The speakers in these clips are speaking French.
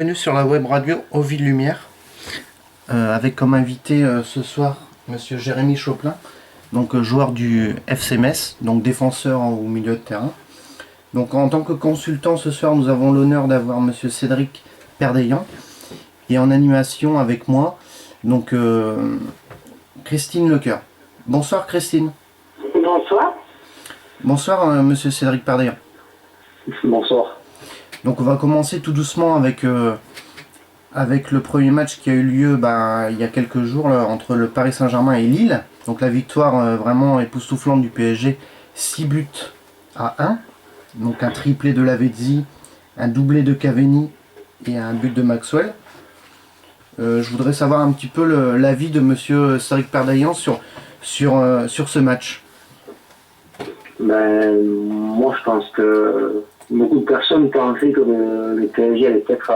Bienvenue sur la web radio Aux Villes Lumière, avec comme invité ce soir Monsieur Jérémy Choplin, donc joueur du FC Metz, donc défenseur au milieu de terrain. Donc en tant que consultant ce soir, nous avons l'honneur d'avoir Monsieur Cédric Perdeillan et en animation avec moi, donc Christine Lecoeur. Bonsoir Christine. Bonsoir. Bonsoir Monsieur Cédric Perdeillan. Bonsoir. Donc on va commencer tout doucement avec le premier match qui a eu lieu il y a quelques jours là, entre le Paris Saint-Germain et Lille. Donc la victoire vraiment époustouflante du PSG, 6-1. Donc un triplé de Lavezzi, un doublé de Cavani et un but de Maxwell. Je voudrais savoir un petit peu l'avis de Monsieur Cédric Perdeillan sur ce match. Moi je pense que beaucoup de personnes pensaient que le PSG allait peut-être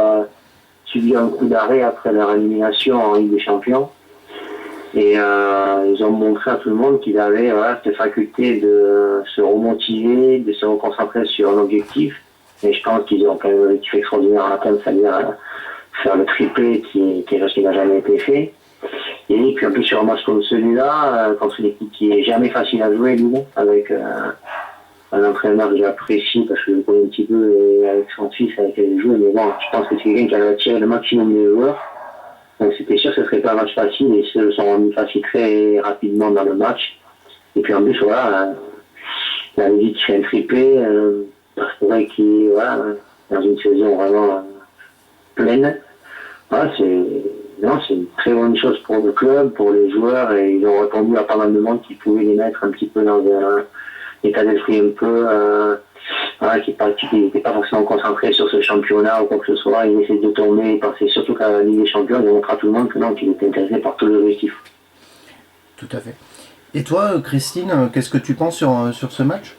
subir un coup d'arrêt après leur élimination en Ligue des Champions. Et ils ont montré à tout le monde qu'ils avaient cette faculté de se remotiver, de se reconcentrer sur un objectif. Et je pense qu'ils ont quand même un objectif extraordinaire à atteindre, c'est-à-dire faire le triplé qui est chose qui n'a jamais été fait. Et puis en plus sur un match comme celui-là, contre une équipe qui est jamais facile à jouer, nous, avec un entraîneur que j'apprécie parce que je le connais un petit peu et avec son fils avec lequel il joue, mais bon, je pense que c'est quelqu'un qui a tiré le maximum des joueurs. Donc c'était sûr que ce ne serait pas un match facile et ils se sont rendus faciles très rapidement dans le match. Et puis en plus, la visite qui fait un triplé, c'est vrai qu'il est dans une saison vraiment pleine. C'est une très bonne chose pour le club, pour les joueurs, et ils ont répondu à pas mal de monde qui pouvait les mettre un petit peu dans un état d'esprit un peu qui n'était pas forcément concentré sur ce championnat ou quoi que ce soit. Il essaie de tourner, il pensait surtout qu'à la Ligue des Champions, il montre à tout le monde que non, qu'il était intéressé par tous les objectifs. Tout à fait. Et toi, Christine, qu'est-ce que tu penses sur ce match?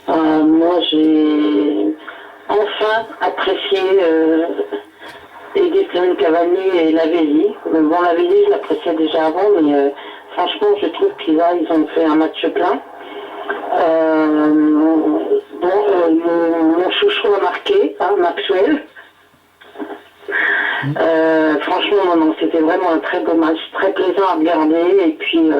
Moi, j'ai enfin apprécié Edinson Cavani et Lavezzi. Bon, Lavezzi, je l'appréciais déjà avant, mais franchement, je trouve qu'ils ont fait un match plein. Mon chouchou a marqué, Maxwell. Franchement, non, c'était vraiment un très beau match, très plaisant à regarder. Et puis,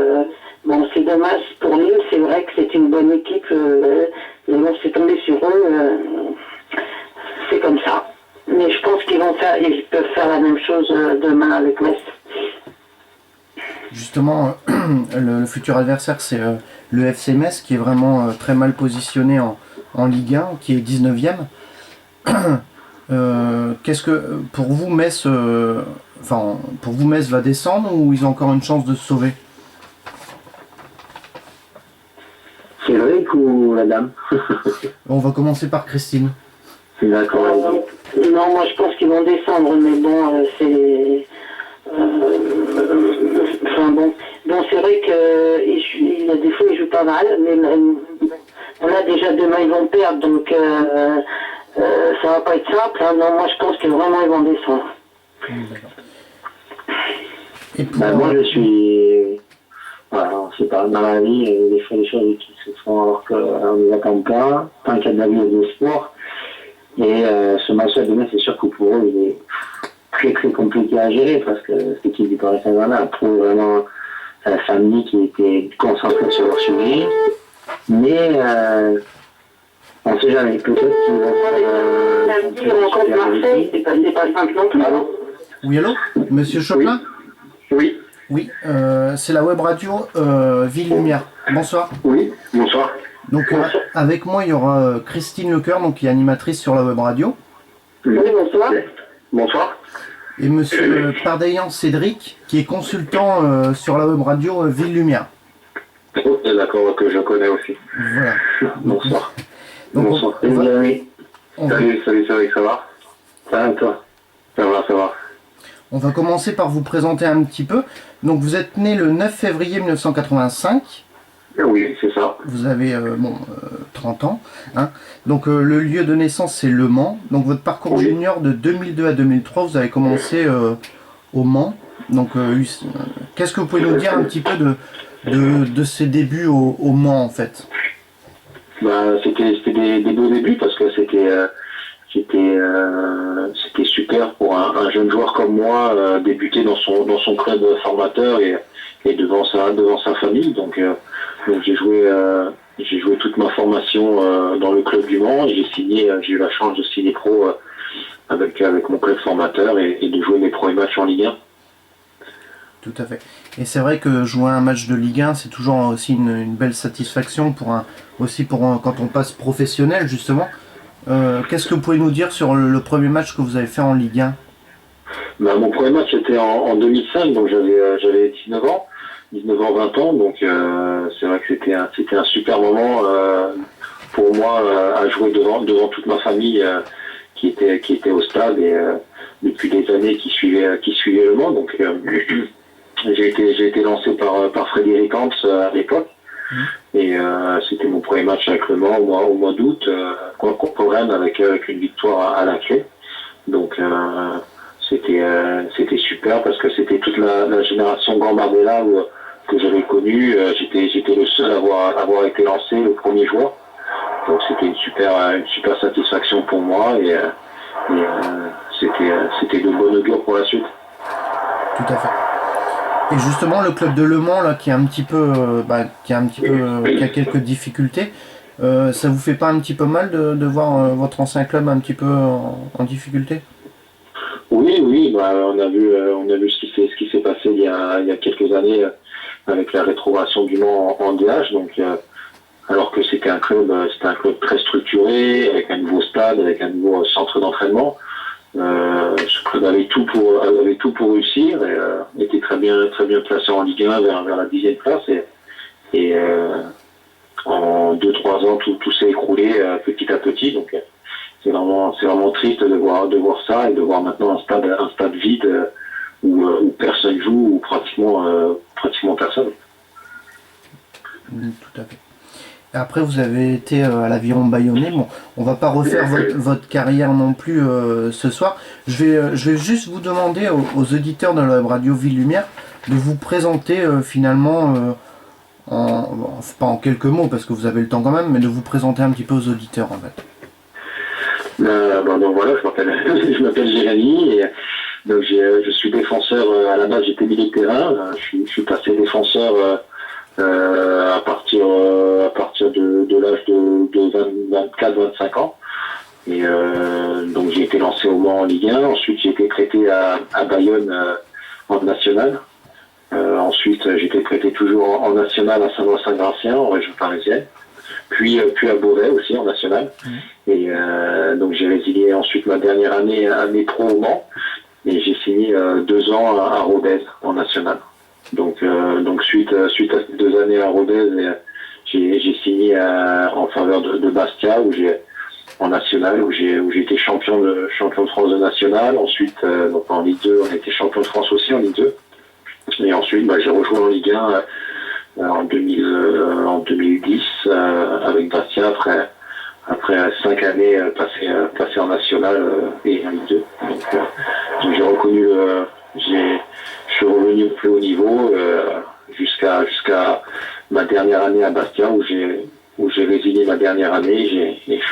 c'est dommage pour Lille, c'est vrai que c'est une bonne équipe, mais bon, c'est tombé sur eux, c'est comme ça. Mais je pense qu'ils peuvent faire la même chose demain avec Metz. Justement, le futur adversaire, c'est le FC Metz, qui est vraiment très mal positionné en Ligue 1, qui est 19e. Qu'est-ce que, pour vous, Metz va descendre ou ils ont encore une chance de se sauver? Cédric ou la dame? On va commencer par Christine. D'accord. Non, moi je pense qu'ils vont descendre, mais bon, c'est... c'est vrai que des fois ils jouent pas mal, mais là déjà demain ils vont perdre, donc ça va pas être simple. Non, moi je pense que vraiment ils vont descendre. Et moi je suis... c'est pas dans la vie, des fois des choses qui se font alors qu'on ne les attend pas, tant qu'il y a de la vie et de sport. Et ce match-là demain, c'est sûr que pour eux, il est très très compliqué à gérer parce que cette équipe du Paris Saint-Germain a prouvé vraiment samedi qui était concentré sur leur sujet. Mais on ne sait jamais, peut-être qu'ils vont faire... Samedi, on rencontre Marseille, c'est pas simple non plus. Oui, allô? Monsieur Choplin? Oui. Oui, c'est la web radio Ville Lumière. Bonsoir. Oui, bonsoir. Donc avec moi, il y aura Christine Lecoeur, donc qui est animatrice sur la web radio. Oui, bonsoir. Bonsoir. Et Monsieur Perdeillan Cédric, qui est consultant sur la web radio Ville Lumière. Ok, d'accord, que je connais aussi. Voilà. Bonsoir. Donc, bonsoir. Salut, Cédric, ça va? Ça va, toi? Ça va. On va commencer par vous présenter un petit peu. Donc vous êtes né le 9 février 1985. Oui, c'est ça. Vous avez 30 ans. Hein. Donc le lieu de naissance, c'est Le Mans. Donc votre parcours junior de 2002 à 2003, vous avez commencé au Mans. Donc qu'est-ce que vous pouvez nous dire un petit peu de ces débuts au Mans en fait? C'était des beaux débuts parce que c'était c'était super pour un jeune joueur comme moi débuter dans son club formateur et devant sa famille. Donc j'ai joué toute ma formation dans le club du Mans et j'ai eu la chance de signer pro avec mon club formateur et de jouer mes premiers matchs en Ligue 1. Tout à fait. Et c'est vrai que jouer un match de Ligue 1, c'est toujours aussi une belle satisfaction quand on passe professionnel justement. Qu'est-ce que vous pouvez nous dire sur le premier match que vous avez fait en Ligue 1? Mon premier match était en 2005, donc j'avais 19 ans, 20 ans, donc c'est vrai que c'était un super moment pour moi à jouer devant toute ma famille qui était au stade et depuis des années qui suivait le Mans. Donc j'ai été lancé par Frédéric Hans à l'époque. Et c'était mon premier match avec le Mans au mois d'août contre Rennes avec une victoire à la clé. Donc c'était super parce que c'était toute la génération Gambardella que j'avais connue. J'étais le seul à avoir été lancé, le premier joueur. Donc c'était une super satisfaction pour moi et c'était de bon augure pour la suite. Tout à fait. Et justement, le club de Le Mans là, qui a quelques difficultés, ça vous fait pas un petit peu mal de voir votre ancien club un petit peu en difficulté? Oui, on a vu ce qui s'est passé il y a quelques années avec la rétrogradation du Mans en DH. Donc alors que c'était un club très structuré, avec un nouveau stade, avec un nouveau centre d'entraînement. Ce club avait tout pour réussir et était très bien placé en Ligue 1 vers la 10e place et en 2-3 ans tout s'est écroulé petit à petit. Donc c'est vraiment triste de voir ça et de voir maintenant un stade vide où personne joue ou pratiquement personne. Tout à fait. Après, vous avez été à l'Aviron Bayonnais. Bon, on va pas refaire votre carrière non plus ce soir. Je vais juste vous demander aux auditeurs de la radio Ville Lumière de vous présenter finalement, pas en quelques mots parce que vous avez le temps quand même, mais de vous présenter un petit peu aux auditeurs en fait. Donc voilà, je m'appelle Jérémy et donc je suis défenseur. À la base, j'étais milieu de terrain. Je suis passé défenseur. À partir de l'âge de 24-25 ans. Et donc j'ai été lancé au Mans en Ligue 1. Ensuite j'ai été prêté à Bayonne en national. Ensuite j'ai été prêté toujours en national à Saint-Ouen-Saint-Gratien en région parisienne. Puis à Beauvais aussi en national. Et donc j'ai résilié ensuite ma dernière année pro au Mans. Et j'ai signé 2 ans à Rodez en national. Donc suite à ces 2 années à Rodez, j'ai signé en faveur de Bastia en national où j'ai été champion de France de national. Ensuite donc en Ligue 2 on était champion de France aussi en Ligue 2. Et ensuite j'ai rejoint en Ligue 1 en 2010 avec Bastia après 5 années passées en national et en Ligue 2. Donc j'ai reconnu je suis revenu au plus haut niveau jusqu'à ma dernière année à Bastia où j'ai résilié ma dernière année et je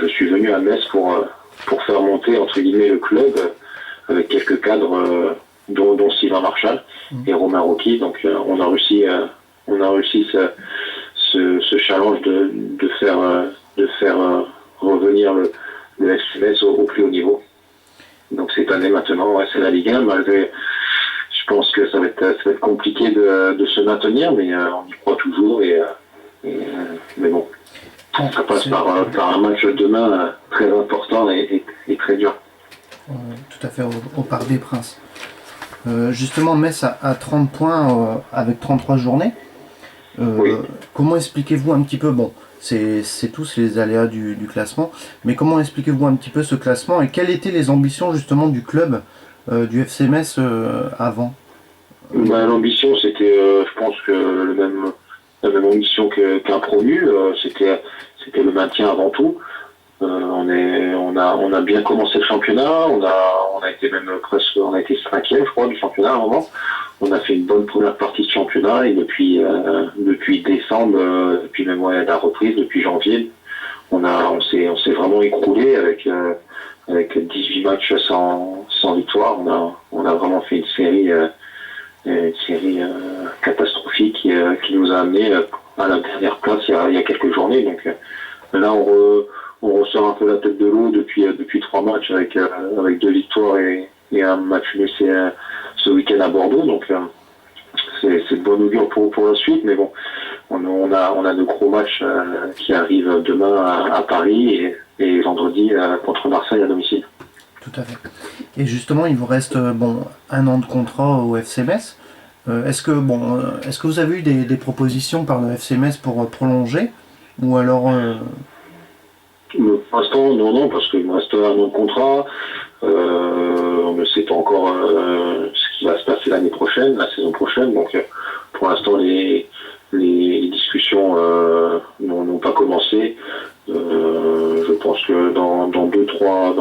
suis venu à Metz pour faire monter entre guillemets le club avec quelques cadres dont Sylvain Marchal et Romain Rocky. Donc on a réussi ce challenge de faire revenir le FC Metz au plus haut niveau. Donc cette année maintenant, c'est la Ligue 1, malgré, je pense que ça va être compliqué de se maintenir, mais on y croit toujours mais bon, ça passe par un match demain très important et très dur. Tout à fait, au Parc des Princes. Justement, Metz a 30 points avec 33 journées. Oui. Comment expliquez-vous un petit peu, bon, c'est tous les aléas du classement, mais comment expliquez-vous un petit peu ce classement et quelles étaient les ambitions justement du club du FC Metz avant? L'ambition c'était, je pense que la même ambition qu'un promu, c'était le maintien avant tout. On a bien commencé le championnat, on a été même presque, on a été 5e je crois du championnat à un moment. On a fait une bonne première partie de championnat et depuis décembre, depuis même la reprise, depuis janvier, on s'est vraiment écroulé avec 18 matchs sans victoire. On a vraiment fait une série catastrophique qui nous a amené à la dernière place il y a quelques journées. Donc là, on ressort un peu la tête de l'eau depuis 3 matchs avec 2 victoires et un match nul ce week-end à Bordeaux. Donc c'est de bon augure pour la suite, mais bon, on a de gros matchs qui arrivent demain à Paris et vendredi contre Marseille à domicile. Tout à fait. Et justement, il vous reste un an de contrat au FC Metz. Est-ce que vous avez eu des propositions par le FC Metz pour prolonger, ou alors Pour l'instant, non, parce qu'il me reste un an de contrat. On ne sait pas encore ce qui va se passer l'année prochaine, la saison prochaine. Donc, pour l'instant, les discussions n'ont pas commencé. Je pense que dans 2-3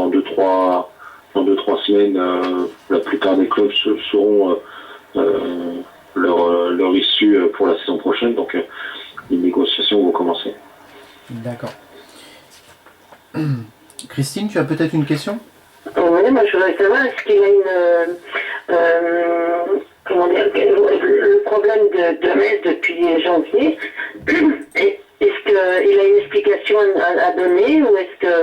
semaines, la plupart des clubs sauront leur issue pour la saison prochaine. Donc, les négociations vont commencer. D'accord. Christine, tu as peut-être une question ? Oui, moi je voudrais savoir, est-ce qu'il a le problème de Metz depuis janvier, est-ce qu'il a une explication à donner, ou est-ce que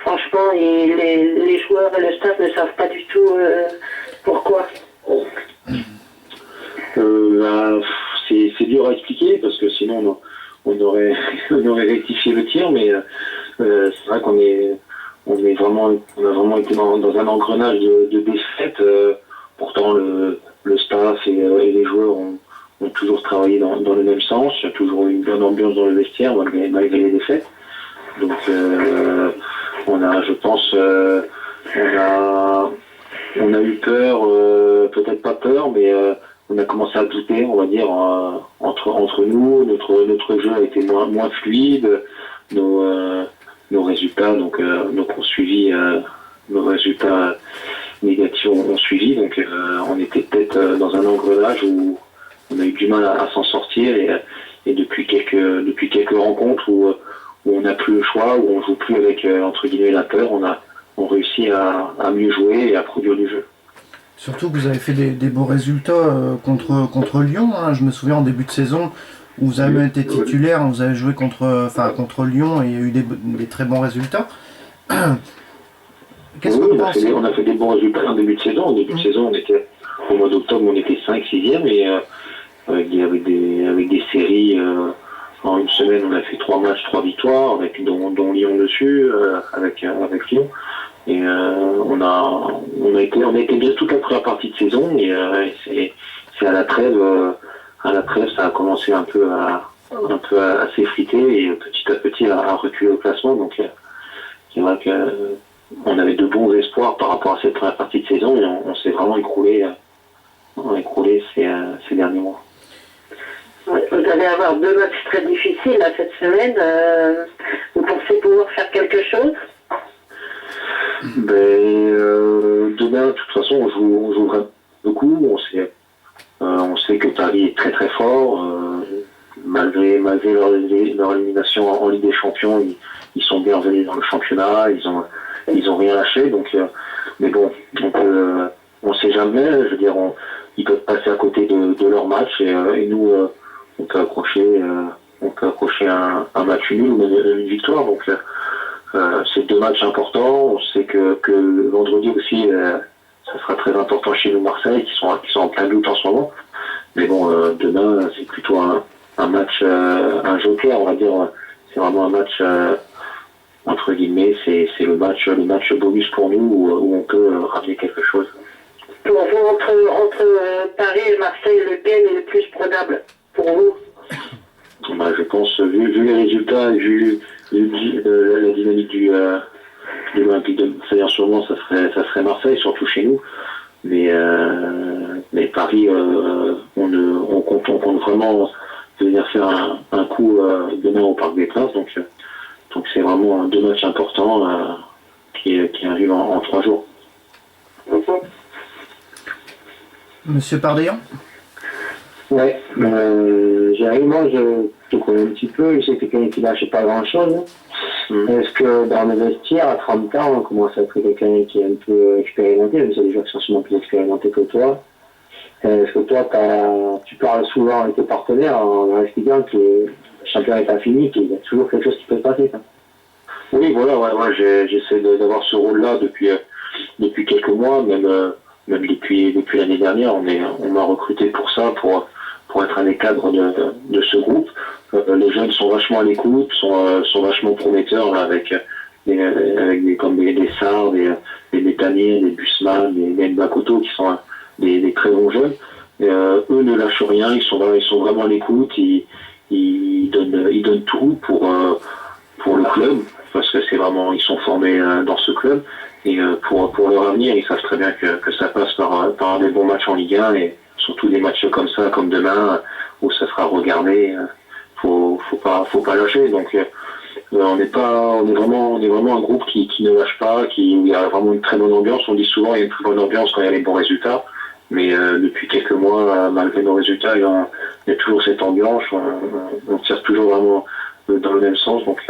franchement les joueurs et le staff ne savent pas du tout pourquoi? C'est dur à expliquer, parce que sinon on aurait rectifié le tir, mais c'est vrai qu'on a vraiment été dans un engrenage de défaites. Pourtant, le staff et les joueurs ont toujours travaillé dans le même sens. Il y a toujours eu une bonne ambiance dans le vestiaire malgré les défaites. Donc, je pense, on a eu peur, peut-être pas peur, mais on a commencé à douter, on va dire, entre nous. Notre jeu a été moins fluide. Nos résultats ont suivi, nos résultats négatifs ont suivi, donc on était peut-être dans un engrenage où on a eu du mal à s'en sortir, et depuis quelques rencontres où on n'a plus le choix, où on joue plus avec entre guillemets la peur, on réussit à mieux jouer et à produire du jeu. Surtout que vous avez fait des beaux résultats contre Lyon, hein. Je me souviens en début de saison, où vous avez été titulaire, vous avez joué contre Lyon et il y a eu des très bons résultats. Qu'est-ce que vous pensez ? On a fait des bons résultats en début de saison. En début de saison, au mois d'octobre, on était 5-6e, et avec des séries. En une semaine, on a fait 3 matchs, 3 victoires, dont Lyon dessus, avec Lyon. Et on a été bien toute la première partie de saison, et c'est à la trêve. Ça a commencé un peu à s'effriter, et petit à petit à reculer au classement. Donc c'est vrai qu'on avait de bons espoirs par rapport à cette première partie de saison, et on s'est vraiment écroulé ces derniers mois. Vous allez avoir 2 matchs très difficiles là, cette semaine. Vous pensez pouvoir faire quelque chose? Demain, de toute façon, on jouera beaucoup. On sait que Paris est très très fort. Malgré leur élimination en Ligue des Champions, ils sont bien revenus dans le championnat. Ils ont rien lâché. Donc, mais bon, on sait jamais. Je veux dire, ils peuvent passer à côté de leur match, et nous, on peut accrocher un match nul ou même une victoire. Donc, c'est 2 matchs importants. On sait que vendredi aussi, ça sera très important chez nous, Marseille, qui sont en plein doute en ce moment. Mais bon, demain, c'est plutôt un match, un joker, on va dire. C'est vraiment un match, entre guillemets, c'est le match bonus pour nous, où on peut ramener quelque chose. Pour vous, entre Paris et Marseille, lequel est le plus probable pour vous? Je pense, vu les résultats, vu la dynamique de l'Olympique de Marseille en ce moment, ça serait Marseille, surtout chez nous. Mais Paris, on compte vraiment venir faire un coup demain au Parc des Princes. Donc c'est vraiment 2 matchs importants qui arrivent en 3 jours. Monsieur Pardeillan ? Ouais, moi je te connais un petit peu, je sais que quelqu'un qui lâche pas grand chose. Est-ce que dans le vestiaire, à 30 ans, on commence à être quelqu'un qui est un peu expérimenté, même si des gens qui sont sûrement plus expérimentés que toi? Est-ce que toi, tu parles souvent avec tes partenaires en leur expliquant que le championnat n'est pas fini, qu'il y a toujours quelque chose qui peut se passer, quoi? Oui, voilà, ouais, j'essaie d'avoir ce rôle-là depuis quelques mois, même depuis l'année dernière. On m'a recruté pour ça, pour être un des cadres de ce groupe. Les jeunes sont vachement à l'écoute, sont vachement prometteurs là, avec comme des Sarr, des Métanier, des Busman, des Mbakoto qui sont des très bons jeunes. Eux ne lâchent rien, ils sont vraiment à l'écoute, ils donnent tout pour le club, parce que ils sont formés dans ce club. Et pour leur avenir, ils savent très bien que ça passe par des bons matchs en Ligue 1 et surtout des matchs comme ça, comme demain, où ça sera regardé. Faut pas lâcher. Donc on est vraiment un groupe qui ne lâche pas, où il y a vraiment une très bonne ambiance. On dit souvent il y a une très bonne ambiance quand il y a les bons résultats. Mais depuis quelques mois, malgré nos résultats, il y a toujours cette ambiance. On tire toujours vraiment dans le même sens. Donc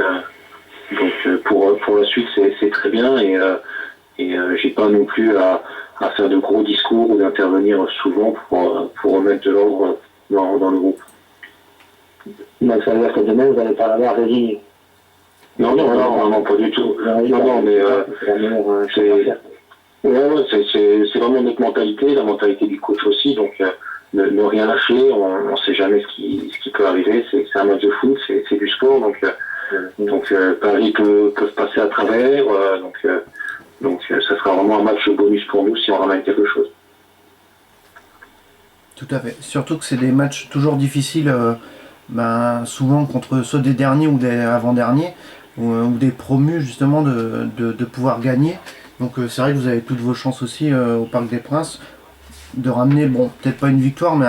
pour la suite, c'est très bien. Et j'ai pas non plus à faire de gros discours ou d'intervenir souvent pour remettre de l'ordre dans le groupe. Donc ça veut dire que demain, vous n'allez pas l'avoir résigné? Non, pas du tout. Non, mais c'est vraiment notre mentalité, la mentalité du coach aussi. Donc ne rien lâcher, on ne sait jamais ce qui peut arriver. C'est un match de foot, c'est du sport. Donc Paris peut se passer à travers. Donc ça sera vraiment un match bonus pour nous si on ramène quelque chose. Tout à fait. Surtout que c'est des matchs toujours difficiles, souvent contre ceux des derniers ou des avant-derniers, ou des promus justement de pouvoir gagner. Donc c'est vrai que vous avez toutes vos chances aussi au Parc des Princes de ramener, peut-être pas une victoire, mais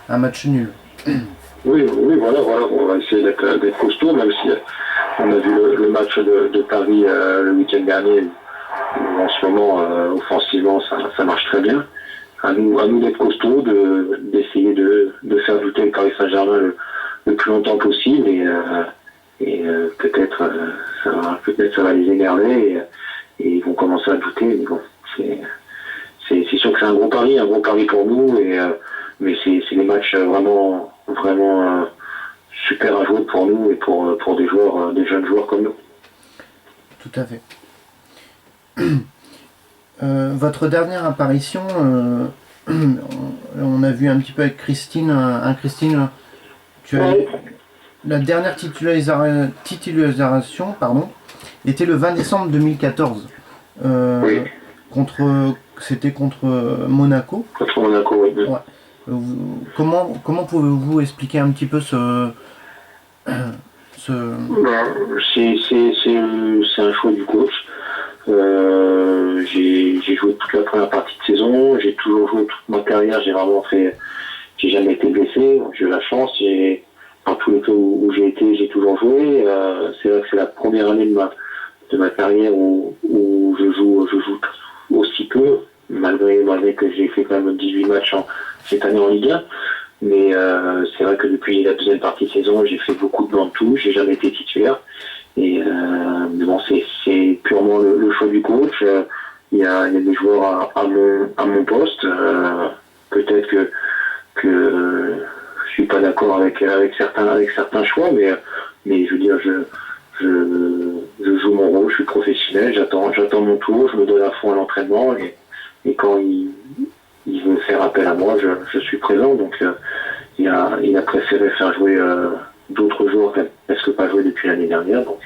un match nul. Oui, voilà, on va essayer d'être costaud, même si on a vu le match de Paris le week-end dernier, où en ce moment, offensivement, ça marche très bien. À nous d'être costauds, d'essayer de faire douter le Paris Saint-Germain le plus longtemps possible, et peut-être ça va les énerver, et ils vont commencer à douter, mais bon, c'est sûr que c'est un gros pari pour nous, mais c'est des matchs vraiment super à jouer pour nous et pour des jeunes joueurs comme nous. Tout à fait. Votre dernière apparition, on a vu un petit peu avec Christine. Christine, la dernière titularisation, était le 20 décembre 2014. Oui. C'était contre Monaco. Contre Monaco, oui. Ouais. Comment pouvez-vous expliquer un petit peu ce... C'est un choix du coach. J'ai joué toute la première partie de saison, j'ai toujours joué toute ma carrière, j'ai jamais été blessé, j'ai eu la chance, dans tous les cas où j'ai été, j'ai toujours joué. C'est vrai que c'est la première année de ma carrière où je joue aussi peu, malgré que j'ai fait quand même 18 matchs cette année en Ligue 1. Mais c'est vrai que depuis la deuxième partie de saison, j'ai fait beaucoup de bancs de touche, j'ai jamais été titulaire. Et bon, c'est purement le choix du coach. Il y a des joueurs à mon poste. Peut-être que je suis pas d'accord avec certains choix, mais je veux dire, je joue mon rôle, je suis professionnel, j'attends mon tour, je me donne à fond à l'entraînement, et quand il veut faire appel à moi, je suis présent. Donc il a préféré faire jouer d'autres joueurs qui n'ont presque pas joué depuis l'année dernière. Donc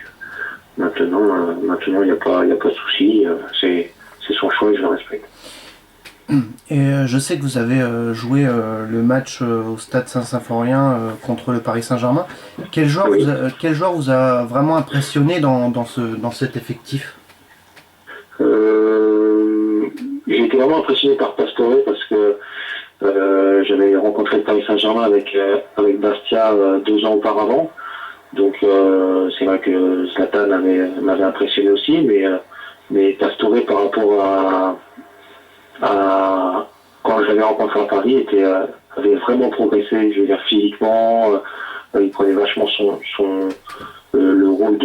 maintenant il n'y a pas de souci. C'est son choix et je le respecte. Et je sais que vous avez joué le match au stade Saint-Symphorien contre le Paris Saint-Germain. Quel joueur vous a vraiment impressionné dans cet effectif? J'ai été vraiment impressionné par Pastore parce que j'avais rencontré le Paris Saint-Germain avec Bastia 2 ans auparavant. Donc c'est vrai que Zlatan m'avait impressionné aussi, mais Pastore par rapport à quand je l'avais rencontré à Paris avait vraiment progressé, je veux dire physiquement, il prenait vachement le rôle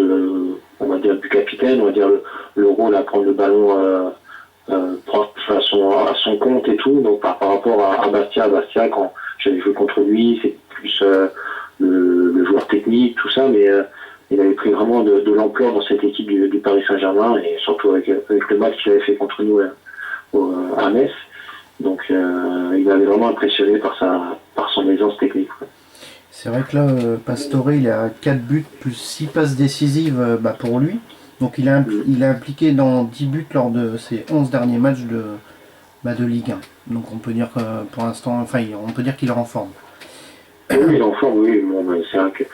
on va dire du capitaine, on va dire le rôle à prendre le ballon à son compte et tout. Donc par rapport à Bastia, quand j'avais joué contre lui, c'est plus le joueur technique, tout ça, mais il avait pris vraiment de l'ampleur dans cette équipe du Paris Saint-Germain, et surtout avec le match qu'il avait fait contre nous à Metz. Donc il m'avait vraiment impressionné par son aisance technique. C'est vrai que là, Pastore, il a 4 buts plus 6 passes décisives pour lui. Donc il est impliqué dans 10 buts lors de ses 11 derniers matchs de Ligue 1. Donc on peut dire que pour l'instant, on peut dire qu'il est en forme. Oui, il est en forme, oui. Bon, c'est vrai qu'il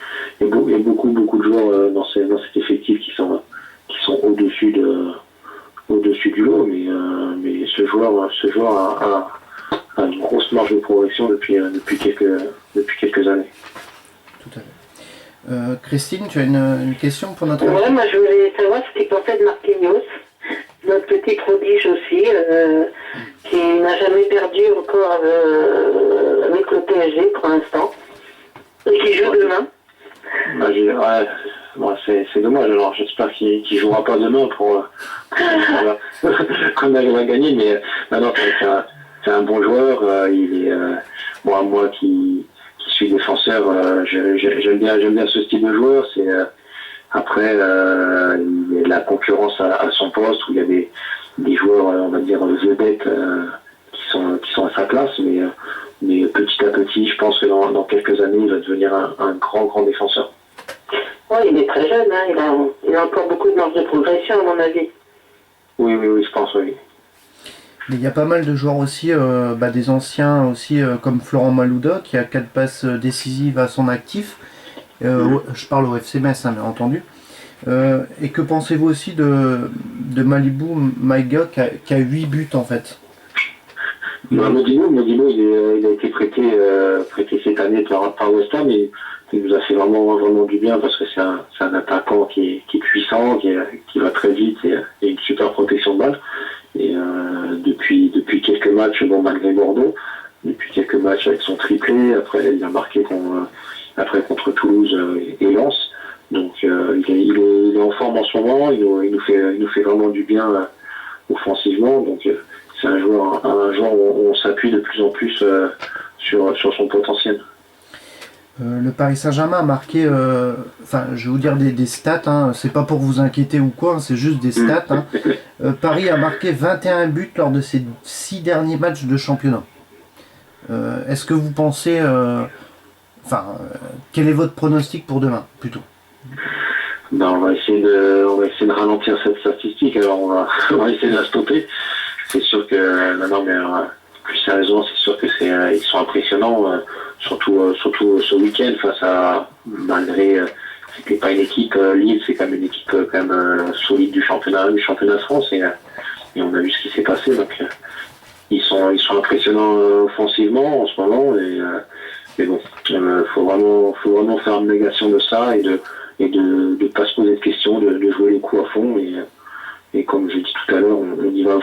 y a beaucoup de joueurs dans cet effectif qui sont au-dessus du lot, mais ce joueur a une grosse marge de progression depuis quelques années. Tout à fait. Christine, tu as une question pour notre... Ouais, moi je voulais savoir ce qu'il pensait de Marquinhos, notre petit prodige aussi, qui n'a jamais perdu encore avec le PSG pour l'instant, et qui joue demain. C'est dommage, alors j'espère qu'il ne jouera pas demain pour qu'on arrive à gagner, mais non, c'est un bon joueur, il est moi qui suis défenseur, j'aime bien ce style de joueur. C'est après il y a la concurrence à son poste où il y a des joueurs, on va dire vedettes, qui sont à sa place, mais petit à petit, je pense que dans quelques années, il va devenir un grand défenseur. Oui, il est très jeune, hein. Il a encore beaucoup de marge de progression, à mon avis. Oui, je pense, oui. Mais il y a pas mal de joueurs aussi, des anciens aussi, comme Florent Malouda, qui a 4 passes décisives à son actif. Je parle au FC Metz, bien entendu. Et que pensez-vous aussi de Malibou Maïga, qui a 8 buts en fait? Modibo, il a été prêté cette année par West Ham, et il nous a fait vraiment du bien, parce que c'est un attaquant qui est puissant, qui va très vite, et une super protection de balle. Et depuis quelques matchs, malgré Bordeaux, depuis quelques matchs avec son triplé, après il a marqué contre Toulouse et Lens. Donc il est en forme en ce moment, il nous fait vraiment du bien offensivement. Donc c'est un joueur où on s'appuie de plus en plus sur son potentiel. Le Paris Saint-Germain a marqué, je vais vous dire des stats, c'est pas pour vous inquiéter ou quoi, c'est juste des stats. Paris a marqué 21 buts lors de ses 6 derniers matchs de championnat. Est-ce que vous pensez, quel est votre pronostic pour demain, plutôt? On va essayer de ralentir cette statistique, alors on va essayer de la stopper. C'est sûr que, plus sérieusement, c'est sûr que ils sont impressionnants, surtout ce week-end, malgré c'était pas une équipe, Lille, c'est quand même une équipe solide du championnat de France, et on a vu ce qui s'est passé. Donc ils sont impressionnants offensivement en ce moment, mais bon, faut vraiment faire une négation de ça, et de pas se poser de questions, de jouer les coups à fond, et comme je dis tout à l'heure, on y va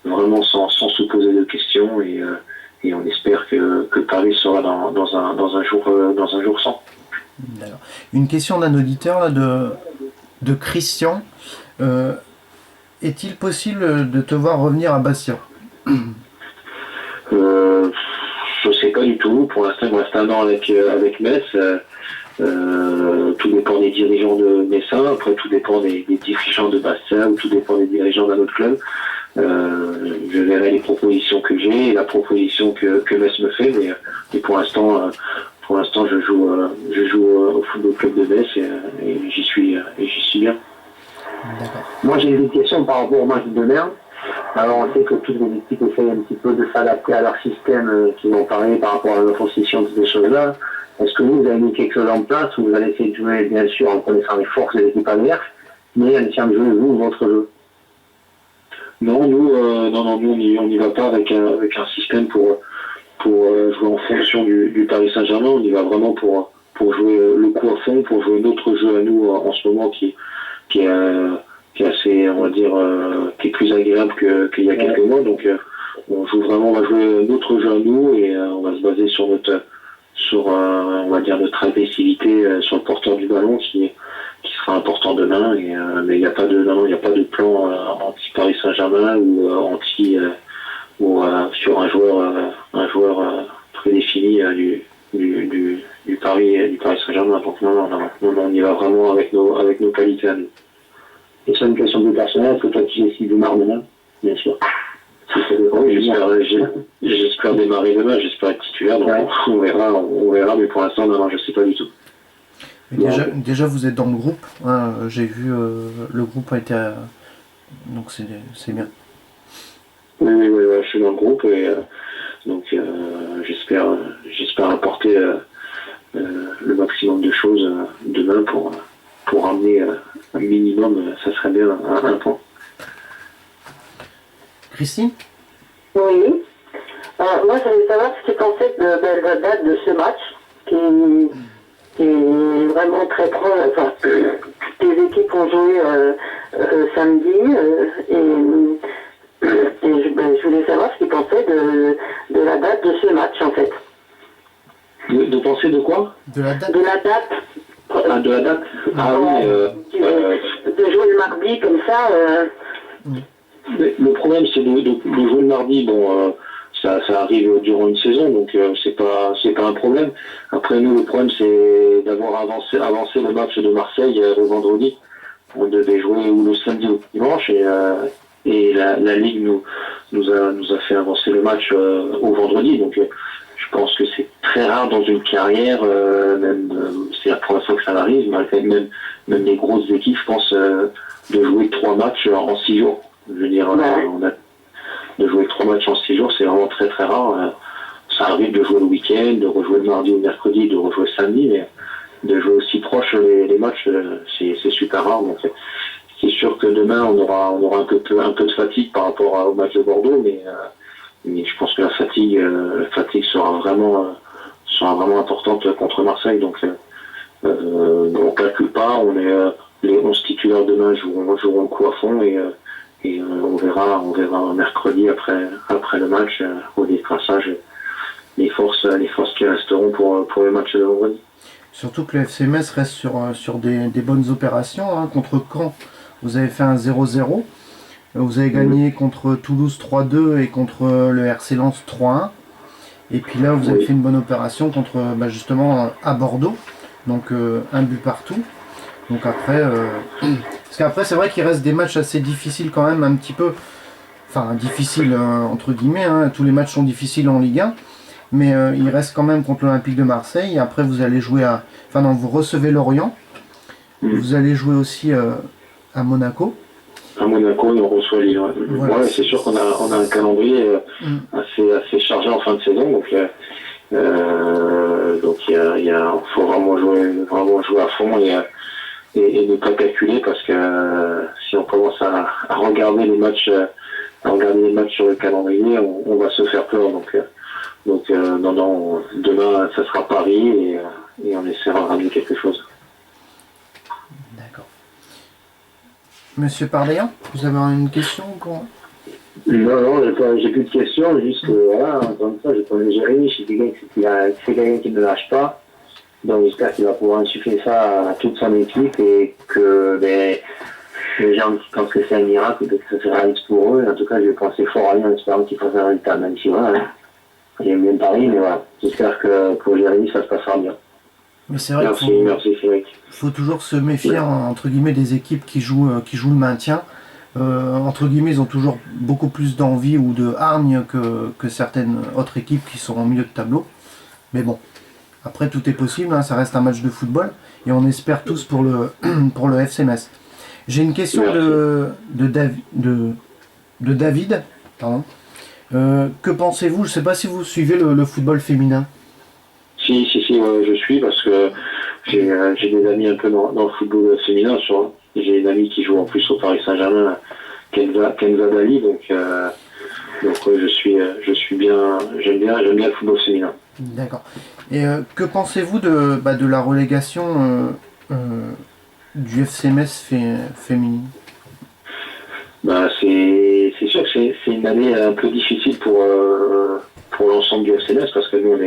vraiment sans se poser de questions, et on espère que Paris sera dans un jour sans. D'accord. Une question d'un auditeur là, de Christian. Est-il possible de te voir revenir à Bastia? Je sais pas du tout. Pour l'instant, il me reste un an avec Metz. Tout dépend des dirigeants de Messin. Après, tout dépend des dirigeants de Bastia, ou tout dépend des dirigeants d'un autre club. Je verrai les propositions que j'ai et la proposition que Metz me fait, mais pour l'instant, je joue au football club de Metz, et j'y suis bien. D'accord. Moi, j'ai une question par rapport au match de demain. Alors, on sait que toutes les équipes essayent un petit peu de s'adapter à leur système qui vont parler par rapport à leur position, toutes ces choses-là. Est-ce que vous avez mis quelque chose en place, ou vous allez essayer de jouer, bien sûr, en connaissant les forces de l'équipe adverse, mais en essayant de jouer, vous, votre jeu? Non, nous, on n'y va pas avec un système pour jouer en fonction du Paris Saint-Germain. On y va vraiment pour jouer le coup à fond, pour jouer notre jeu à nous en ce moment qui est assez, on va dire, qui est plus agréable qu'il y a quelques mois. Donc on va jouer notre jeu à nous, et on va se baser sur on va dire notre agressivité sur le porteur du ballon, qui sera important demain. Mais il n'y a pas de plan anti Paris Saint-Germain ou anti ou sur un joueur prédéfini du Paris Saint-Germain. Donc non, on y va vraiment avec nos qualités à nous. Et c'est une question plus personnelle, est-ce que toi tu décides de démarrer demain, bien sûr. Oui, j'espère démarrer demain, j'espère être titulaire, donc ouais. on verra, mais pour l'instant, non, je ne sais pas du tout. Déjà, vous êtes dans le groupe, hein, j'ai vu le groupe a été... donc c'est bien. Oui, je suis dans le groupe et donc j'espère apporter le maximum de choses demain pour ramener un minimum, ça serait bien un point. Christine ? Oui. Moi, je voulais savoir ce que tu pensais de la date de ce match, qui est vraiment très proche. Enfin, toutes les équipes ont joué samedi, je voulais savoir ce qu'ils pensaient de la date de ce match, en fait. De penser de quoi ? De la date. De la date. De la date. Ah oui. De jouer le mardi comme ça. Le problème, c'est de jouer le mardi. Bon, ça arrive durant une saison, donc c'est pas un problème. Après, nous, le problème, c'est d'avoir avancé le match de Marseille le vendredi. On devait jouer ou le samedi ou le dimanche, et la Ligue nous a fait avancer le match au vendredi. Donc, je pense que c'est très rare dans une carrière, c'est la première fois que ça arrive, malgré même les grosses équipes, je pense, de jouer 3 matchs en 6 jours. Je veux dire, de jouer 3 matchs en 6 jours, c'est vraiment très très rare. Ça arrive de jouer le week-end, de rejouer le mardi ou le mercredi, de rejouer le samedi, mais de jouer aussi proche les matchs, c'est super rare. Donc c'est sûr que demain on aura un peu de fatigue par rapport au match de Bordeaux, mais je pense que la fatigue sera vraiment importante contre Marseille. Donc on calcule pas, les 11 titulaires demain joueront le coup à fond et on verra mercredi après le match au décrassage les forces qui resteront pour le match de vendredi. Surtout que le FC Metz reste sur des bonnes opérations, hein. Contre Caen, vous avez fait un 0-0. Vous avez gagné contre Toulouse 3-2 et contre le RC Lens 3-1. Et puis là, vous avez fait une bonne opération contre justement à Bordeaux. Donc un but partout. Donc après, parce qu'après c'est vrai qu'il reste des matchs assez difficiles quand même, un petit peu, enfin difficiles entre guillemets, hein. Tous les matchs sont difficiles en Ligue 1, mais il reste quand même contre l'Olympique de Marseille. Et après vous allez jouer vous recevez Lorient, vous allez jouer aussi à Monaco. À Monaco, et on reçoit Lille. Voilà. Ouais, c'est sûr qu'on a un calendrier assez chargé en fin de saison, donc il faut vraiment jouer à fond et ne pas calculer, parce que si on commence à regarder les matchs sur le calendrier, on va se faire peur. Donc non, demain ça sera Paris et on essaiera de ramener quelque chose. D'accord. Monsieur Parléan, vous avez une question encore ? Non, j'ai plus de questions, juste que voilà, encore une fois, je connais Jérémy, c'est quelqu'un qui ne lâche pas. Donc j'espère qu'il va pouvoir insuffler ça à toute son équipe et que les gens qui pensent que c'est un miracle, que ça se réalise pour eux. En tout cas, je vais penser fort à lui en espérant qu'il fasse un résultat, même si voilà, j'aime bien Paris, mais voilà, j'espère que pour Jérémy, ça se passera bien. Mais c'est vrai Merci Cédric. Il faut toujours se méfier entre guillemets des équipes qui jouent le maintien. Entre guillemets, ils ont toujours beaucoup plus d'envie ou de hargne que certaines autres équipes qui sont au milieu de tableau. Mais bon, après tout est possible, hein, ça reste un match de football et on espère tous pour le FC Metz. J'ai une question de David. Pardon. Que pensez-vous? Je ne sais pas si vous suivez le football féminin. Si, je suis, parce que j'ai des amis un peu dans le football féminin. J'ai une amie qui joue en plus au Paris Saint-Germain, Kenza Dali, donc je suis bien, j'aime bien le football féminin. D'accord. Et que pensez-vous de la relégation du FC Metz féminine? C'est sûr que c'est une année un peu difficile pour l'ensemble du FC Metz, parce que nous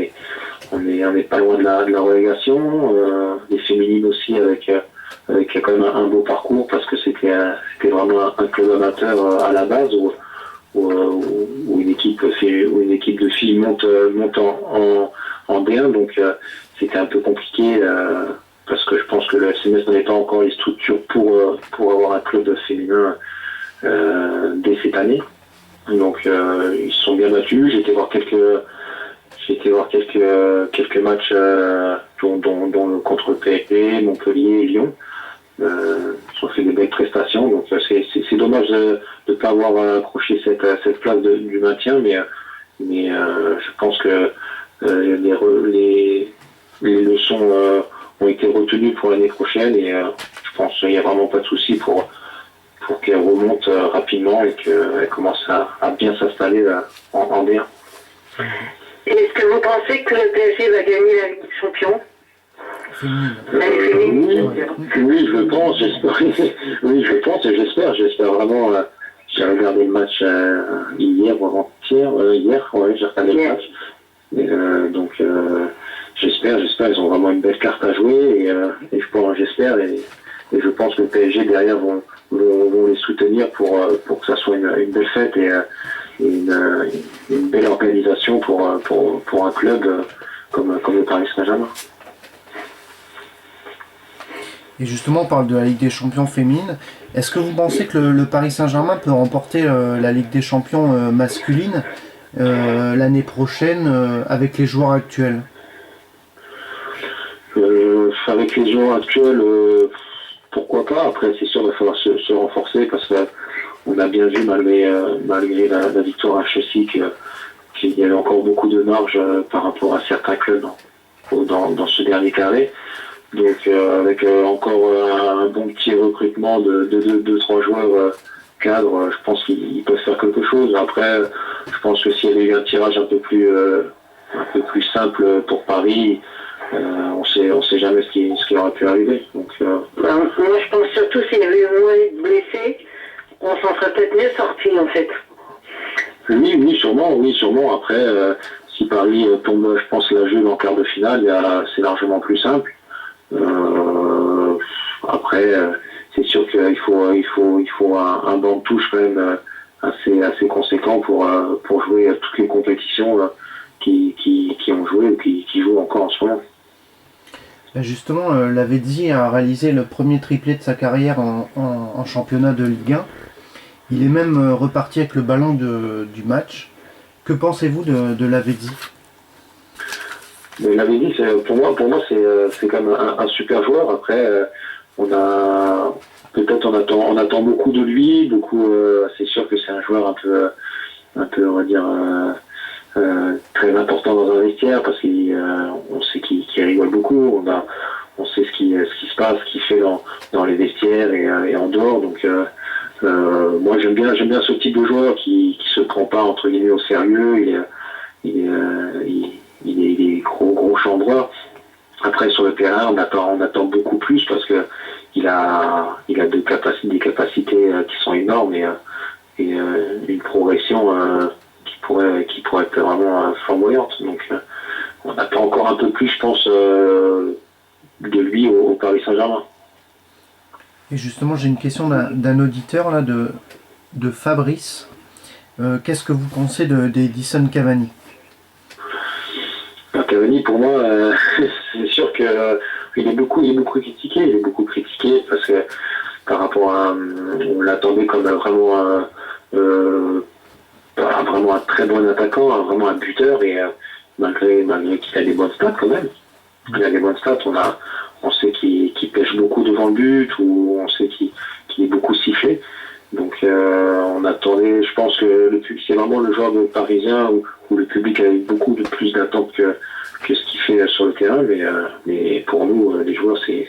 on est pas loin de la relégation, les féminines aussi avec quand même un beau parcours parce que c'était vraiment un club amateur à la base où une équipe de filles monte en D1, donc c'était un peu compliqué parce que je pense que le FCMS n'avait pas encore les structures pour avoir un club féminin dès cette année. Donc ils se sont bien battus. J'ai été voir quelques matchs dont contre le PFP, Montpellier et Lyon. Ils ont fait des belles prestations, donc c'est dommage de ne pas avoir accroché cette place du maintien, mais je pense que les leçons ont été retenues pour l'année prochaine et je pense qu'il n'y a vraiment pas de souci pour qu'elle remonte rapidement et qu'elle commence à bien s'installer en D1. Et est-ce que vous pensez que le PSG va gagner la Ligue des Champions? Oui, je pense, j'espère. Oui, je pense et j'espère vraiment. J'ai regardé le match hier ou avant-hier. Hier, ouais, j'ai regardé le match. Et, donc, j'espère. Ils ont vraiment une belle carte à jouer et j'espère et je pense que le PSG derrière vont les soutenir pour que ça soit une belle fête et une belle organisation pour un club comme le Paris Saint-Germain. Et justement, on parle de la Ligue des Champions féminine. Est-ce que vous pensez que le Paris Saint-Germain peut remporter la Ligue des Champions masculine l'année prochaine avec les joueurs actuels? Avec les joueurs actuels, pourquoi pas. Après, c'est sûr qu'il va falloir se renforcer parce qu'on a bien vu, malgré la victoire à Chelsea, qu'il y avait encore beaucoup de marge par rapport à certains clubs dans ce dernier carré. Donc avec encore un bon petit recrutement de 2-3 joueurs cadres, je pense qu'ils peuvent faire quelque chose. Après, je pense que s'il y avait eu un tirage un peu plus simple pour Paris, on sait jamais ce qui aurait pu arriver. Donc, moi je pense surtout s'il y avait eu moins de blessés, on s'en serait peut-être mieux sorti en fait. Oui, sûrement. Après, si Paris tombe, je pense, la Juve en quart de finale, c'est largement plus simple. Après, c'est sûr qu'il faut un banc de touche quand même assez conséquent pour jouer à toutes les compétitions qui ont joué ou qui jouent encore en ce moment. Justement, Lavezzi a réalisé le premier triplé de sa carrière en championnat de Ligue 1. Il est même reparti avec le ballon du match. Que pensez-vous de Lavezzi? Mais Lavezzi, pour moi, c'est quand même un super joueur. Après, on attend beaucoup de lui. C'est sûr que c'est un joueur un peu, on va dire, très important dans un vestiaire parce qu'on sait qu'il rigole beaucoup. On sait ce qui se passe, ce qu'il fait dans les vestiaires et en dehors. Donc, moi, j'aime bien ce type de joueur qui se prend pas entre guillemets au sérieux. Il est gros chambreur. Après sur le terrain, on attend beaucoup plus parce que il a des capacités qui sont énormes et une progression qui pourrait être vraiment flamboyante. Donc on attend encore un peu plus, je pense, de lui au Paris Saint-Germain. Et justement, j'ai une question d'un auditeur là de Fabrice. Qu'est-ce que vous pensez d'Edison Cavani? Cavani, pour moi, c'est sûr que il est beaucoup critiqué parce que par rapport on l'attendait comme vraiment un très bon attaquant, vraiment un buteur et malgré qu'il a des bonnes stats quand même. Il a des bonnes stats, on sait qu'il pêche beaucoup devant le but ou on sait qu'il est beaucoup sifflé. Donc on attendait, je pense que c'est vraiment le genre de Parisien où le public avait beaucoup plus d'attentes que ce qu'il fait sur le terrain, mais pour nous, les joueurs, c'est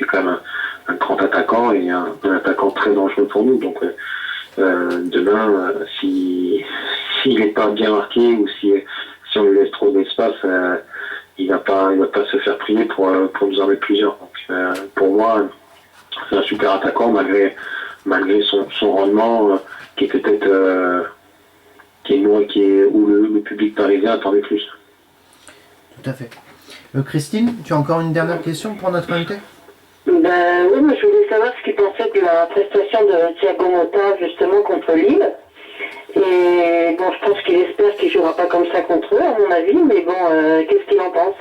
quand même un grand attaquant et un attaquant très dangereux pour nous. Donc demain, s'il n'est pas bien marqué ou si on lui laisse trop d'espace, il va pas se faire prier pour nous en mettre plusieurs. Donc pour moi, c'est un super attaquant malgré son rendement qui est peut-être où le public parisien attendait plus. Tout à fait. Christine, tu as encore une dernière question pour notre invité? Ben oui, mais je voulais savoir ce qu'il pensait de la prestation de Thiago Motta justement contre Lille. Et bon, je pense qu'il espère qu'il jouera pas comme ça contre eux, à mon avis, mais bon, qu'est-ce qu'il en pense?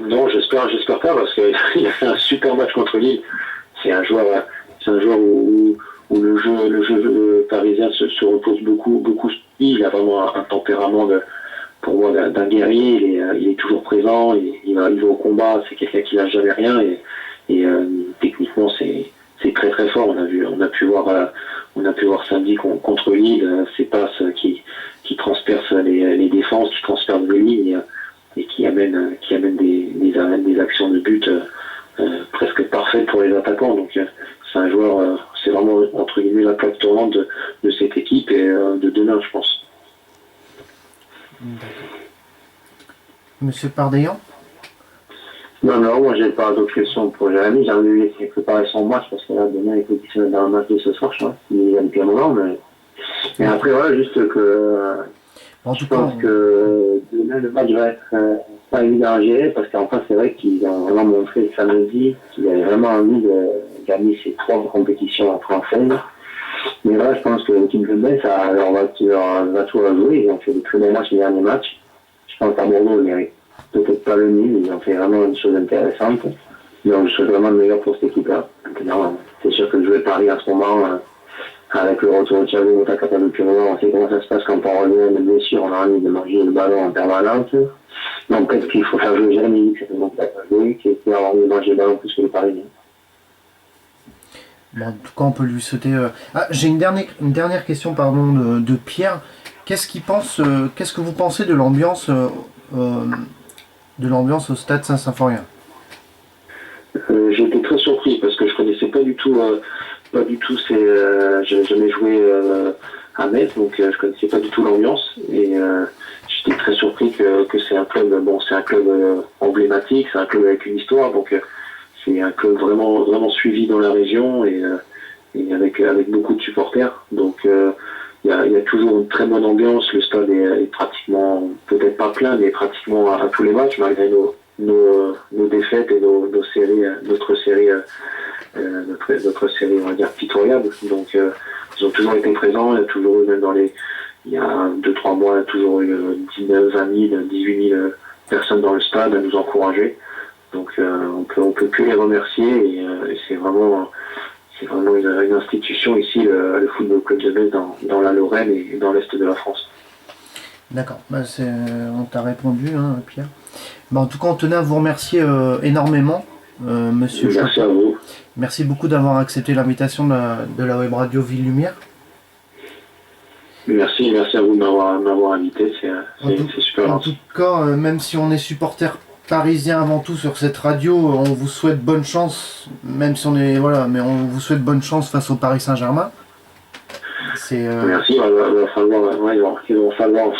Non, j'espère pas parce qu'il a fait un super match contre Lille. C'est un joueur où le jeu parisien se repose beaucoup. Il a vraiment un tempérament pour moi d'un guerrier. Il est toujours présent. Il va au combat. C'est quelqu'un qui lâche jamais rien et techniquement c'est très très fort. On a pu voir samedi contre Lille ces passes qui transpercent les défenses, qui transpercent les lignes et qui amènent des actions de but presque parfaites pour les attaquants. Donc c'est un joueur, c'est vraiment entre guillemets la plaque tournante de cette équipe et de demain, je pense. Monsieur Pardaillan? Non, moi j'ai pas d'autres questions pour Jérémy. J'ai envie de laisser préparer son match parce que là, demain, il faut qu'il se mette dans le match de ce soir, je pense. Il a depuis un moment, mais après, voilà, juste que En tout je cas, pense que demain, le match va être pas évident à gérer parce qu'en fait, c'est vrai qu'ils ont vraiment montré samedi qu'ils avaient vraiment envie de gagner ces 3 compétitions françaises. Mais là, je pense que l'équipe de Metz va tout à jouer. Ils ont fait de très bons matchs les derniers matchs. Je pense qu'à Bordeaux, ils méritent peut-être pas le nul. Ils ont fait vraiment une chose intéressante. Donc, je suis vraiment le meilleur pour cette équipe-là. Maintenant, c'est sûr que jouer Paris en ce moment, avec le retour de Thiago Motta capable de Purement, on sait comment ça se passe quand on revient de blessure, on a envie de manger le ballon en permanence. Donc, peut-être qu'il faut faire jouer Jérémy, qui peut avoir envie de manger le ballon plus que les Parisiens. bon, en tout cas, on peut lui sauter. J'ai une dernière question, pardon, de Pierre. Qu'est-ce que vous pensez de l'ambiance au stade Saint-Symphorien? J'ai été très surpris parce que je connaissais pas du tout j'avais jamais joué à Metz, donc je connaissais pas du tout l'ambiance et j'étais très surpris que c'est un club emblématique, c'est un club avec une histoire, donc c'est un club vraiment suivi dans la région et avec beaucoup de supporters, donc il y a toujours une très bonne ambiance. Le stade est pratiquement, peut-être pas plein, mais pratiquement à tous les matchs, malgré nos défaites et notre série, on va dire, pitoyable. Donc, ils ont toujours été présents. Il y a toujours eu, même il y a 2-3 mois, il y a toujours eu 19, 20 000, 18 000 personnes dans le stade à nous encourager. Donc, on peut que les remercier et c'est vraiment une institution ici, le Football Club de Metz dans la Lorraine et dans l'Est de la France. D'accord, on t'a répondu, hein, Pierre. En tout cas, on tenait à vous remercier énormément, monsieur Choplin. Merci à vous. Merci beaucoup d'avoir accepté l'invitation de la web radio Ville Lumière. Merci à vous de m'avoir invité, c'est super En gentil. tout cas, même si on est supporter parisien avant tout sur cette radio, on vous souhaite bonne chance, même si mais on vous souhaite bonne chance face au Paris Saint-Germain. Merci, il va falloir.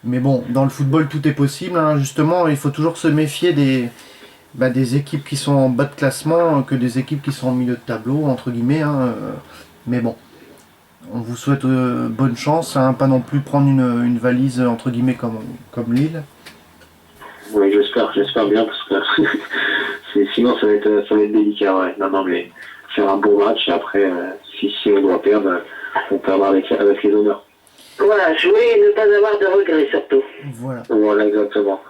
Mais bon, dans le football, tout est possible, hein. Justement, il faut toujours se méfier des équipes qui sont en bas de classement que des équipes qui sont au milieu de tableau, entre guillemets, hein. Mais bon, on vous souhaite bonne chance, hein, pas non plus prendre une valise, entre guillemets, comme Lille. Oui, j'espère bien, parce que sinon ça va être délicat, ouais. Non, mais faire un bon match, et après, si on doit perdre, on perdra avec les honneurs. Voilà, jouer et ne pas avoir de regrets surtout. Voilà, exactement.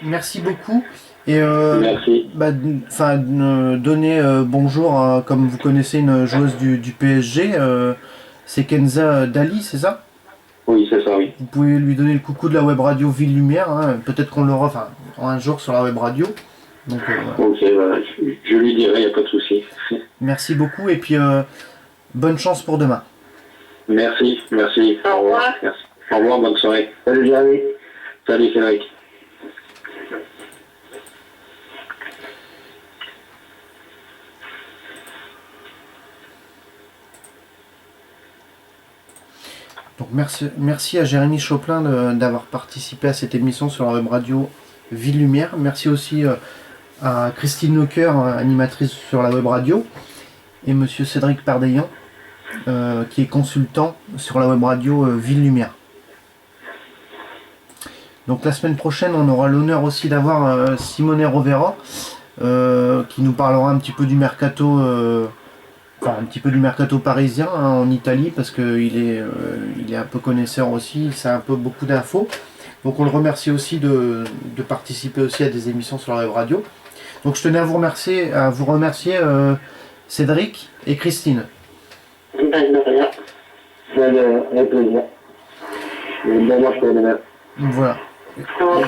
Merci beaucoup. Et merci. Donner bonjour comme vous connaissez une joueuse du PSG, c'est Kenza Dali, c'est ça? Oui, c'est ça, oui. Vous pouvez lui donner le coucou de la web radio Ville Lumière, hein. Peut-être qu'on l'aura un jour sur la web radio. Donc, voilà. Ok, je lui dirai, il n'y a pas de souci. Merci beaucoup et puis bonne chance pour demain. Merci. Au revoir. Merci. Au revoir, bonne soirée. Salut Jérémy. Salut Cédric. Donc merci à Jérémy Choplin d'avoir participé à cette émission sur la web radio Ville Lumière. Merci aussi à Christine Lecoeur, animatrice sur la web radio, et monsieur Cédric Pardaillan, qui est consultant sur la web radio Ville Lumière. Donc la semaine prochaine, on aura l'honneur aussi d'avoir Simone Rovera, qui nous parlera un petit peu du mercato, un petit peu du mercato parisien hein, en Italie, parce qu'il est un peu connaisseur aussi, il sait un peu beaucoup d'infos. Donc on le remercie aussi de participer aussi à des émissions sur la web radio. Donc je tenais à vous remercier Cédric et Christine. Ben, de rien. Avec plaisir. Et bien, moi, je te le Voilà. Ouais.